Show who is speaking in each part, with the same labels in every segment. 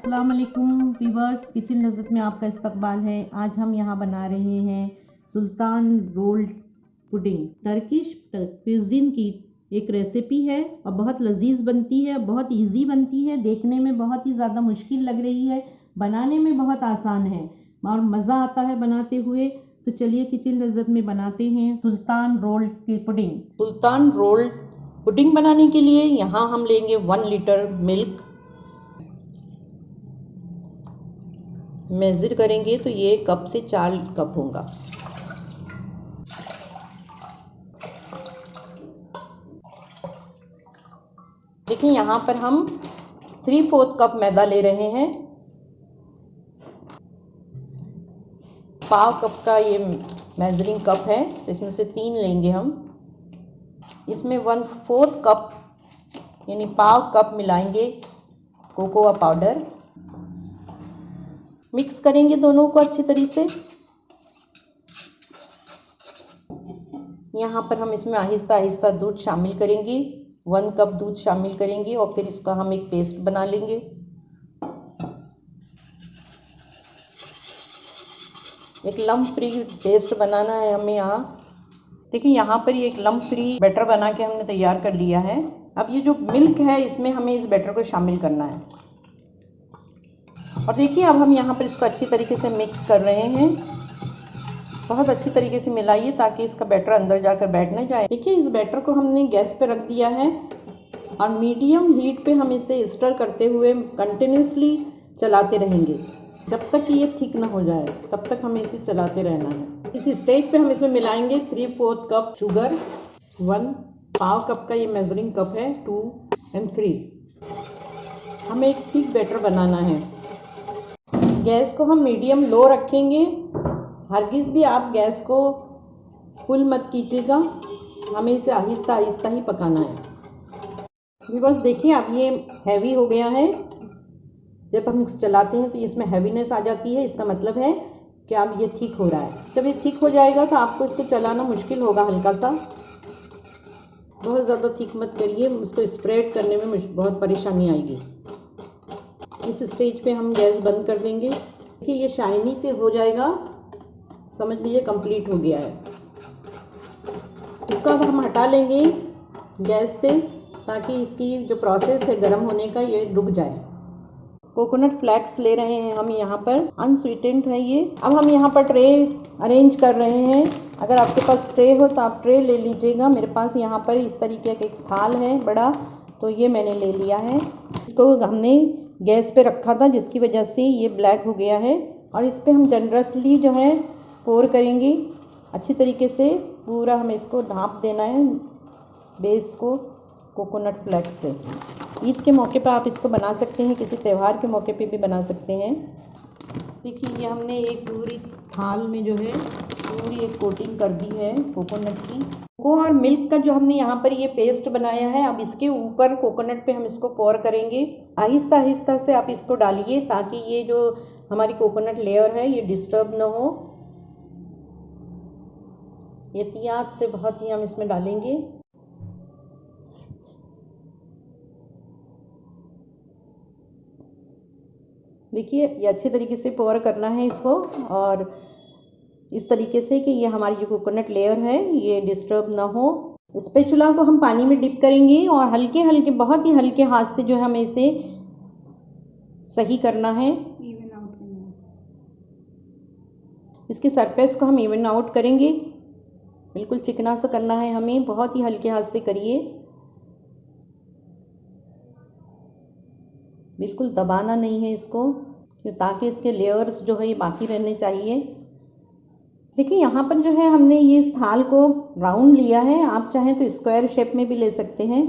Speaker 1: अस्सलाम वालेकुम viewers, kitchen लज़्ज़त में आपका इस्तकबाल है। आज हम यहाँ बना रहे हैं सुल्तान रोल्ड पुडिंग। टर्किश क्यूज़िन की एक रेसिपी है और बहुत लजीज बनती है, बहुत इजी बनती है, देखने में बहुत ही ज़्यादा मुश्किल लग रही है, बनाने में बहुत आसान है और मज़ा आता है बनाते हुए। तो चलिए किचन लज़्ज़त में बनाते हैं सुल्तान रोल्ड की पुडिंग। सुल्तान रोल्ड पुडिंग बनाने के लिए यहाँ हम लेंगे 1 लीटर मिल्क। मेज़र करेंगे तो ये कप से 4 कप होगा। देखिए यहाँ पर हम 3/4 कप मैदा ले रहे हैं। पाव कप का ये मेजरिंग कप है, तो इसमें से 3 लेंगे हम। इसमें 1/4 कप यानी पाव कप मिलाएंगे कोकोआ पाउडर। मिक्स करेंगे दोनों को अच्छी तरीके से। यहाँ पर हम इसमें आहिस्ता आहिस्ता दूध शामिल करेंगे। 1 कप दूध शामिल करेंगे और फिर इसका हम एक पेस्ट बना लेंगे। एक लम्प फ्री पेस्ट बनाना है हमें यहाँ। देखिए यहाँ पर ये एक लम्प फ्री बैटर बना के हमने तैयार कर लिया है। अब ये जो मिल्क है इसमें हमें इस बैटर को शामिल करना है और देखिए अब हम यहाँ पर इसको अच्छी तरीके से मिक्स कर रहे हैं। बहुत अच्छी तरीके से मिलाइए ताकि इसका बैटर अंदर जाकर बैठ न जाए। देखिए इस बैटर को हमने गैस पे रख दिया है और मीडियम हीट पे हम इसे स्टर करते हुए कंटिन्यूसली चलाते रहेंगे जब तक कि ये थिक ना हो जाए, तब तक हमें इसे चलाते रहना है। इस स्टेज पे हम इसमें मिलाएंगे 3/4 कप शुगर, 1 पाव कप का ये मेजरिंग कप है, 2 और 3। हमें एक थिक बैटर बनाना है। गैस को हम मीडियम लो रखेंगे। हरगिज़ भी आप गैस को फुल मत कीजिएगा, हमें इसे आहिस्ता आहिस्ता ही पकाना है। बस देखिए अब ये हैवी हो गया है। जब हम चलाते हैं तो इसमें हैवीनेस आ जाती है, इसका मतलब है कि अब ये ठीक हो रहा है। जब ये ठीक हो जाएगा तो आपको इसको चलाना मुश्किल होगा, हल्का सा। बहुत ज़्यादा ठीक मत करिए, इसको स्प्रेड करने में बहुत परेशानी आएगी। इस स्टेज पे हम गैस बंद कर देंगे। देखिए ये शाइनी से हो जाएगा, समझ लीजिए कंप्लीट हो गया है। इसको अब हम हटा लेंगे गैस से ताकि इसकी जो प्रोसेस है गर्म होने का ये रुक जाए। कोकोनट फ्लेक्स ले रहे हैं हम यहाँ पर, अनस्वीटेंड है ये। अब हम यहाँ पर ट्रे अरेंज कर रहे हैं। अगर आपके पास ट्रे हो तो आप ट्रे ले लीजिएगा। मेरे पास यहाँ पर इस तरीके का एक थाल है बड़ा, तो ये मैंने ले लिया है। इसको हमने गैस पे रखा था जिसकी वजह से ये ब्लैक हो गया है और इस पर हम जनरसली जो है पोर करेंगे अच्छी तरीके से। पूरा हमें इसको ढाँप देना है बेस को कोकोनट फ्लेक्स से। ईद के मौके पर आप इसको बना सकते हैं, किसी त्यौहार के मौके पे भी बना सकते हैं। देखिए ये हमने एक पूरी थाल में जो है पूरी एक कोटिंग कर दी है कोकोनट की। कोको और मिल्क का जो हमने यहाँ पर ये पेस्ट बनाया है, अब इसके ऊपर कोकोनट पे हम इसको पोर करेंगे। आहिस्ता आहिस्ता से आप इसको डालिए ताकि ये जो हमारी कोकोनट लेयर है ये डिस्टर्ब ना हो। एहतियात से बहुत ही हम इसमें डालेंगे। देखिए ये अच्छे तरीके से पोर करना है इसको और इस तरीके से कि ये हमारी जो कोकोनट लेयर है ये डिस्टर्ब ना हो। स्पैचुला को हम पानी में डिप करेंगे और हल्के हल्के, बहुत ही हल्के हाथ से जो है हमें इसे सही करना है, इवन आउट करना है। इसकी सरफेस को हम इवन आउट करेंगे, बिल्कुल चिकना सा करना है हमें, बहुत ही हल्के हाथ से करिए, बिल्कुल दबाना नहीं है इसको ताकि इसके लेयर्स जो है ये बाकी रहने चाहिए। देखिए यहाँ पर जो है हमने ये इस थाल को राउंड लिया है, आप चाहें तो स्क्वायर शेप में भी ले सकते हैं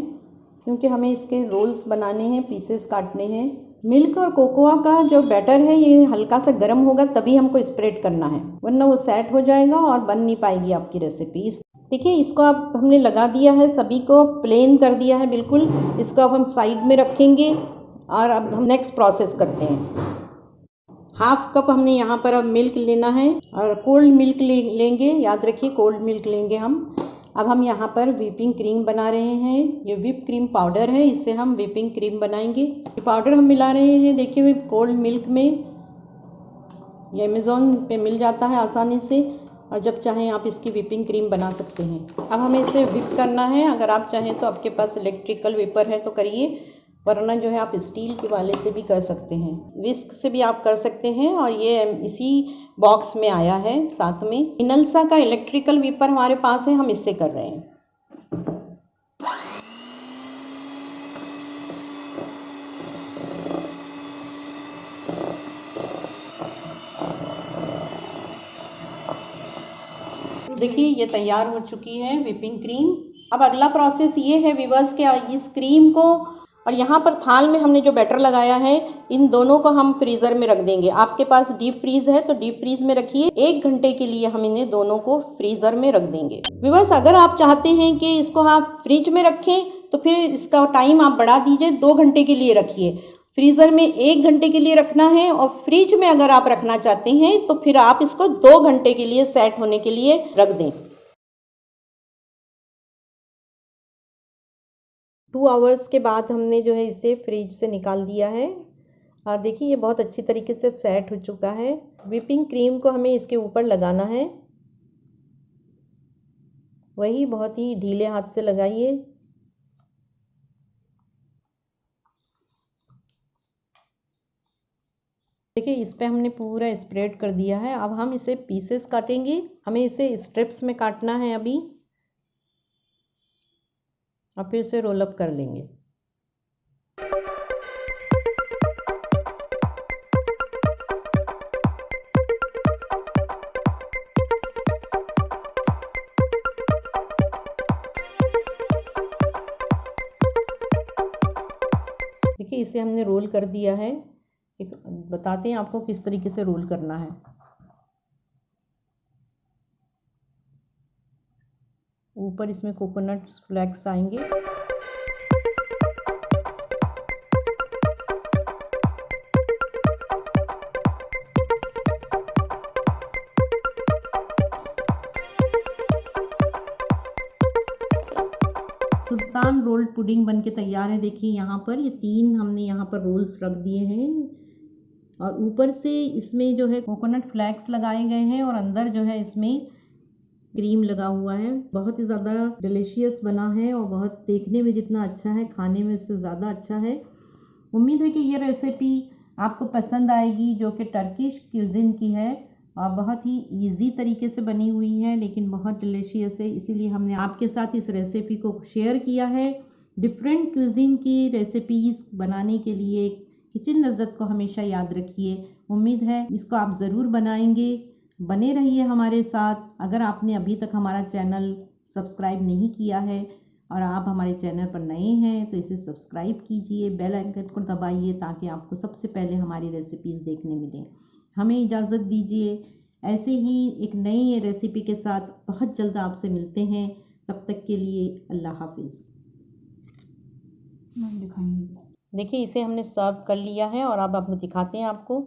Speaker 1: क्योंकि हमें इसके रोल्स बनाने हैं, पीसेस काटने हैं। मिल्क और कोकोआ का जो बैटर है ये हल्का सा गर्म होगा तभी हमको स्प्रेड करना है, वरना वो सेट हो जाएगा और बन नहीं पाएगी आपकी रेसिपी। देखिए इसको अब हमने लगा दिया है, सभी को प्लेन कर दिया है बिल्कुल। इसको अब हम साइड में रखेंगे और अब हम नेक्स्ट प्रोसेस करते हैं। हाफ कप हमने यहाँ पर अब मिल्क लेना है और कोल्ड मिल्क लेंगे, याद रखिए कोल्ड मिल्क लेंगे हम। अब हम यहाँ पर व्हिपिंग क्रीम बना रहे हैं। ये व्हिप क्रीम पाउडर है, इससे हम व्हिपिंग क्रीम बनाएंगे। ये पाउडर हम मिला रहे हैं, देखिए हुए कोल्ड मिल्क में। ये अमेज़ॉन पे मिल जाता है आसानी से, और जब चाहें आप इसकी व्हिपिंग क्रीम बना सकते हैं। अब हमें इसे व्हिप करना है। अगर आप चाहें तो आपके पास इलेक्ट्रिकल व्हिपर है तो करिए, वरना जो है आप स्टील के वाले से भी कर सकते हैं, विस्क से भी आप कर सकते हैं। और ये इसी बॉक्स में आया है साथ में। इनल्सा का इलेक्ट्रिकल व्हिपर हमारे पास है, हम इससे कर रहे हैं। देखिए ये तैयार हो चुकी है व्हिपिंग क्रीम। अब अगला प्रोसेस ये है व्यूअर्स के, इस क्रीम को और यहाँ पर थाल में हमने जो बैटर लगाया है, इन दोनों को हम फ्रीज़र में रख देंगे। आपके पास डीप फ्रीज है तो डीप फ्रीज में रखिए। 1 घंटे के लिए हम इन्हें दोनों को फ्रीज़र में रख देंगे। व्यूअर्स अगर आप चाहते हैं कि इसको आप फ्रिज में रखें तो फिर इसका टाइम आप बढ़ा दीजिए, 2 घंटे के लिए रखिए। फ्रीज़र में 1 घंटे के लिए रखना है, और फ्रिज में अगर आप रखना चाहते हैं तो फिर आप इसको 2 घंटे के लिए सेट होने के लिए रख दें। 2 आवर्स के बाद हमने जो है इसे फ्रिज से निकाल दिया है, और देखिए ये बहुत अच्छी तरीके से सेट हो चुका है। व्हिपिंग क्रीम को हमें इसके ऊपर लगाना है, वही बहुत ही ढीले हाथ से लगाइए। देखिए इस पे हमने पूरा स्प्रेड कर दिया है। अब हम इसे पीसेस काटेंगे। हमें इसे स्ट्रिप्स में काटना है अभी, और फिर इसे रोल अप कर लेंगे। देखिए इसे हमने रोल कर दिया है। एक बताते हैं आपको किस तरीके से रोल करना है। ऊपर इसमें कोकोनट फ्लेक्स आएंगे। सुल्तान रोल्ड पुडिंग बनके तैयार है। देखिए यहाँ पर ये 3 हमने यहाँ पर रोल्स रख दिए हैं, और ऊपर से इसमें जो है कोकोनट फ्लेक्स लगाए गए हैं, और अंदर जो है इसमें क्रीम लगा हुआ है। बहुत ही ज़्यादा डिलीशियस बना है, और बहुत देखने में जितना अच्छा है खाने में उससे ज़्यादा अच्छा है। उम्मीद है कि ये रेसिपी आपको पसंद आएगी, जो कि टर्किश क्यूजिन की है, और बहुत ही इजी तरीके से बनी हुई है, लेकिन बहुत डिलीशियस है। इसीलिए हमने आपके साथ इस रेसिपी को शेयर किया है। डिफरेंट क्यूजिन की रेसिपीज़ बनाने के लिए किचन लज़्ज़त को हमेशा याद रखिए। उम्मीद है इसको आप ज़रूर बनाएंगे। बने रहिए हमारे साथ। अगर आपने अभी तक हमारा चैनल सब्सक्राइब नहीं किया है और आप हमारे चैनल पर नए हैं तो इसे सब्सक्राइब कीजिए, बेल आइकन को दबाइए, ताकि आपको सबसे पहले हमारी रेसिपीज़ देखने मिलें। हमें इजाज़त दीजिए। ऐसे ही एक नई रेसिपी के साथ बहुत जल्द आपसे मिलते हैं। तब तक के लिए अल्लाह हाफिज़। देखिए इसे हमने सर्व कर लिया है, और अब दिखाते हैं आपको।